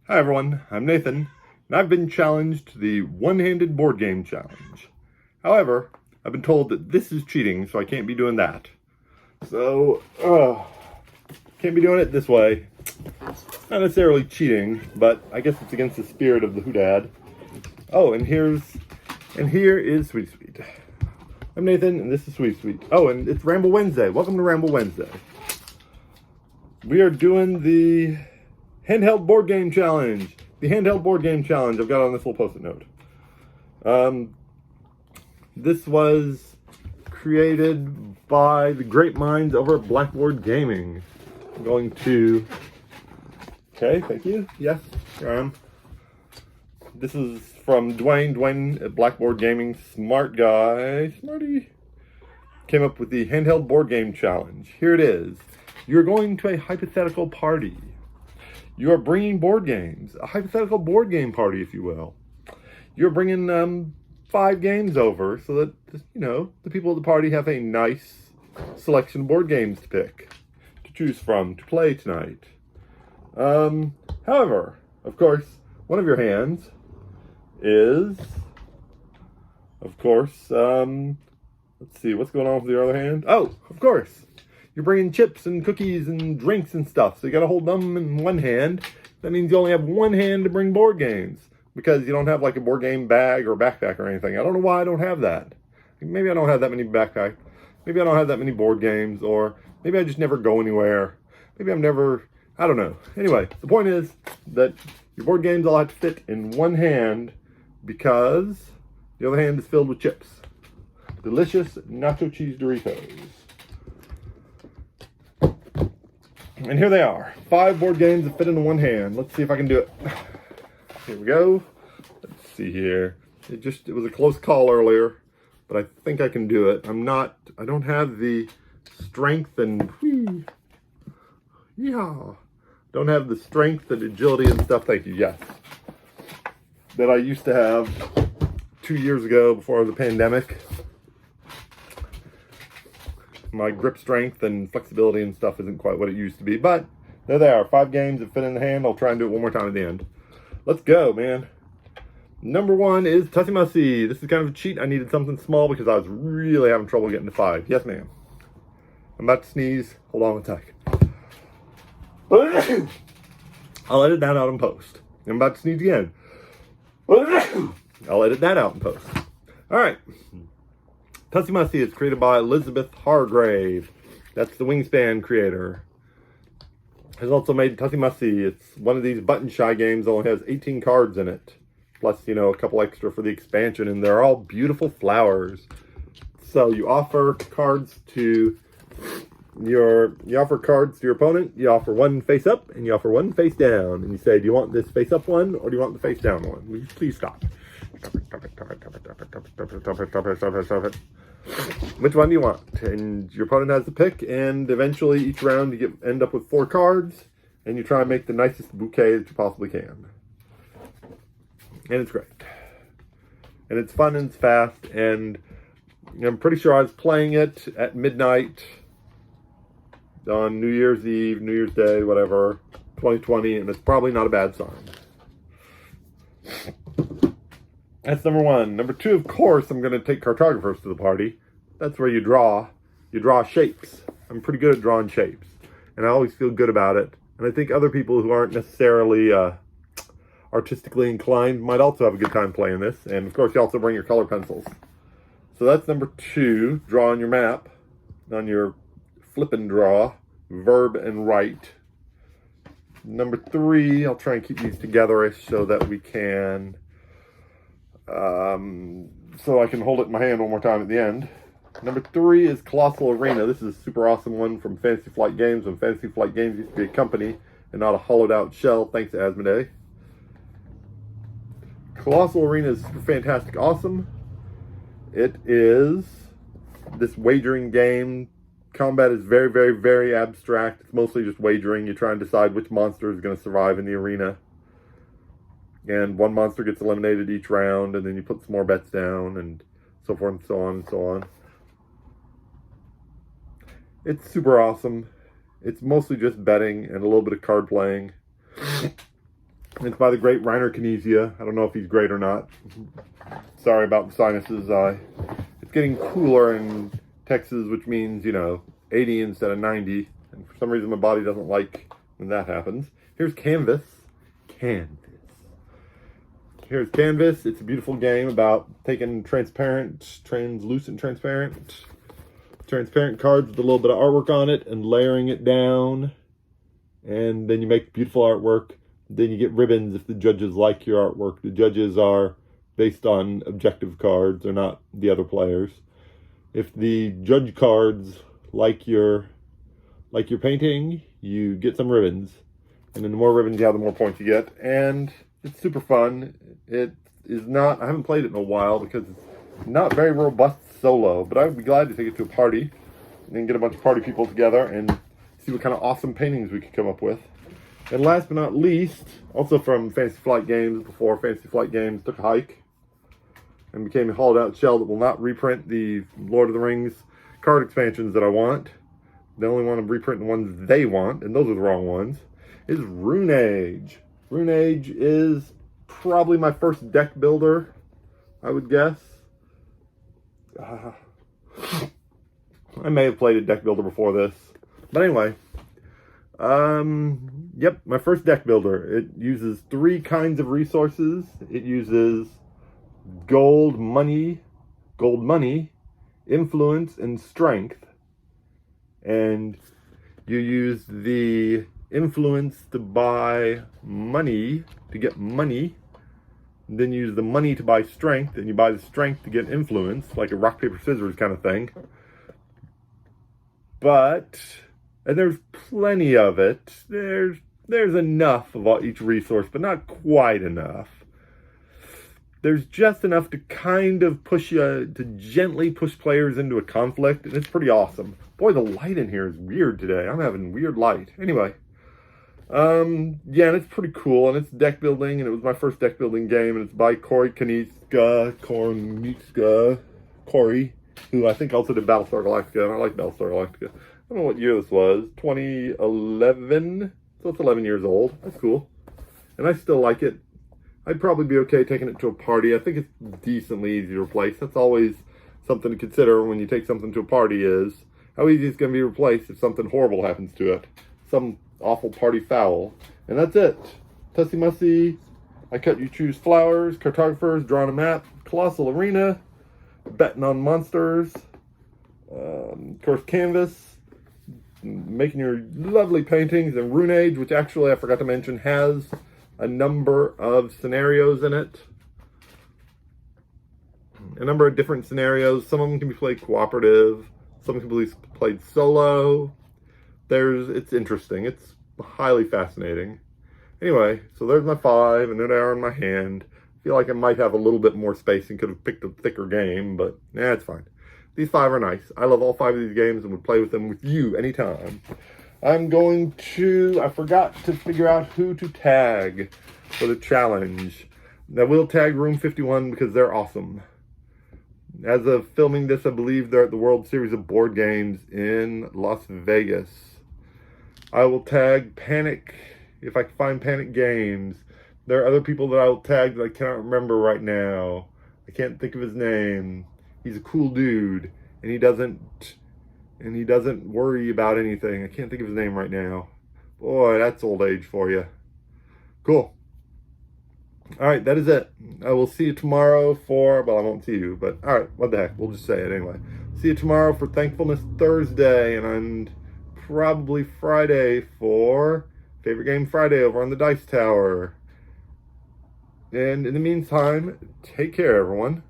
Hi everyone, I'm Nathan, and I've been challenged to the one-handed board game challenge. However, I've been told that this is cheating, so I can't be doing that. So, can't be doing it this way. Not necessarily cheating, but I guess it's against the spirit of the Hoodad. Oh, and here is Sweet Sweet. I'm Nathan, and this is Sweet Sweet. Oh, and it's Ramble Wednesday. Welcome to Ramble Wednesday. We are doing the handheld board game challenge. The handheld board game challenge I've got on this little post-it note. This was created by the great minds over at Blackboard Gaming. I'm going to... Okay, thank you. Yes, here I am. This is from Dwayne. Dwayne at Blackboard Gaming, smart guy, smarty, came up with the handheld board game challenge. Here it is. You're going to a hypothetical party. You are bringing board games, a hypothetical board game party, if you will. You're bringing 5 games over so that, the people at the party have a nice selection of board games to pick, to choose from, to play tonight. However, of course, one of your hands is, of course, let's see, what's going on with the other hand? Oh, of course. You're bringing chips and cookies and drinks and stuff, so you gotta hold them in one hand. That means you only have one hand to bring board games, because you don't have like a board game bag or backpack or anything. I don't know why I don't have that. Maybe I don't have that many backpacks. Maybe I don't have that many board games, or maybe I just never go anywhere. Maybe I don't know. Anyway, the point is that your board games all have to fit in one hand because the other hand is filled with chips. Delicious nacho cheese Doritos. And here they are. 5 board games that fit into one hand. Let's see if I can do it. Here we go. Let's see here. It was a close call earlier, but I think I can do it. I don't have the strength and, don't have the strength and agility and stuff, thank you, yes, that I used to have 2 years ago before the pandemic. My grip strength and flexibility and stuff isn't quite what it used to be, but there they are. 5 games that fit in the hand. I'll try and do it one more time at the end. Let's go, man. Number 1 is Tussie Mussie. This is kind of a cheat. I needed something small because I was really having trouble getting to 5. Yes, ma'am. I'm about to sneeze. Hold on a sec. I'll edit that out in post. I'm about to sneeze again. I'll edit that out in post. All right. Tussie Mussie is created by Elizabeth Hargrave. That's the Wingspan creator. Has also made Tussie Mussie. It's one of these button shy games, only has 18 cards in it. Plus, a couple extra for the expansion, and they're all beautiful flowers. So you offer cards to your opponent. You offer one face up, and you offer one face down. And you say, do you want this face up one, or do you want the face down one? Will you please stop? Stop it. Which one do you want? And your opponent has to pick, and eventually each round you end up with 4 cards, and you try and make the nicest bouquet that you possibly can. And it's great. And it's fun and it's fast, and I'm pretty sure I was playing it at midnight on New Year's Eve, New Year's Day, whatever, 2020, and it's probably not a bad sign. That's number 1. Number 2, of course, I'm going to take cartographers to the party. That's where you draw. You draw shapes. I'm pretty good at drawing shapes, and I always feel good about it. And I think other people who aren't necessarily artistically inclined might also have a good time playing this. And, of course, you also bring your color pencils. So that's number 2, draw on your map, on your flip and draw, verb and write. Number 3, I'll try and keep these together-ish so that we can... so I can hold it in my hand one more time at the end. Number 3 is Colossal Arena. This is a super awesome one from Fantasy Flight Games, when Fantasy Flight Games used to be a company and not a hollowed out shell, thanks to Asmodee. Colossal Arena is super fantastic awesome. It is this wagering game. Combat is very, very, very abstract. It's mostly just wagering. You try and decide which monster is going to survive in the arena. And one monster gets eliminated each round, and then you put some more bets down, and so forth and so on and so on. It's super awesome. It's mostly just betting and a little bit of card playing. It's by the great Reiner Knizia. I don't know if he's great or not. Sorry about the sinuses. It's getting cooler in Texas, which means, 80 instead of 90. And for some reason, my body doesn't like when that happens. Here's Canvas. Here's Canvas. It's a beautiful game about taking translucent, transparent cards with a little bit of artwork on it and layering it down. And then you make beautiful artwork. Then you get ribbons if the judges like your artwork. The judges are based on objective cards. They're not the other players. If the judge cards like your painting, you get some ribbons. And then the more ribbons you have, the more points you get. And it's super fun. It is not, I haven't played it in a while because it's not very robust solo. But I would be glad to take it to a party and then get a bunch of party people together and see what kind of awesome paintings we could come up with. And last but not least, also from Fantasy Flight Games, before Fantasy Flight Games took a hike and became a hollowed out shell that will not reprint the Lord of the Rings card expansions that I want. They only want to reprint the ones they want, and those are the wrong ones, is Rune Age. Rune Age is probably my first deck builder, I would guess. I may have played a deck builder before this. But anyway, yep, my first deck builder. It uses 3 kinds of resources. It uses gold money, influence, and strength. And you use the influence to buy money, to get money. And then you use the money to buy strength, and you buy the strength to get influence, like a rock, paper, scissors kind of thing. And there's plenty of it. There's enough of each resource, but not quite enough. There's just enough to kind of to gently push players into a conflict, and it's pretty awesome. Boy, the light in here is weird today. I'm having weird light. Anyway, yeah, and it's pretty cool, and it's deck building, and it was my first deck building game, and it's by Corey, who I think also did Battlestar Galactica, and I like Battlestar Galactica. I don't know what year this was, 2011, so it's 11 years old. That's cool. And I still like it. I'd probably be okay taking it to a party. I think it's decently easy to replace. That's always something to consider when you take something to a party, is how easy it's going to be replaced if something horrible happens to it. Some awful party foul. And that's it. Tussy Mussy, I Cut You Choose Flowers, Cartographers, Drawing a Map, Colossal Arena, Betting on Monsters, of course Canvas, making your lovely paintings, and Rune Age, which actually I forgot to mention has a number of scenarios in it. A number of different scenarios. Some of them can be played cooperative. Some can be played solo. It's interesting. It's highly fascinating. Anyway, so there's my 5, and there they are in my hand. I feel like I might have a little bit more space and could have picked a thicker game, but it's fine. These 5 are nice. I love all 5 of these games and would play with them with you anytime. I forgot to figure out who to tag for the challenge. I will tag Room 51 because they're awesome. As of filming this, I believe they're at the World Series of Board Games in Las Vegas. I will tag Panic if I can find Panic Games. There are other people that I will tag that I cannot remember right now. I can't think of his name. He's a cool dude, and he doesn't worry about anything. I can't think of his name right now. Boy, that's old age for you. Cool. All right, that is it. I will see you tomorrow I won't see you, but all right, what the heck, we'll just say it anyway. See you tomorrow for Thankfulness Thursday, and probably Friday for Favorite Game Friday over on the Dice Tower. And in the meantime, take care, everyone.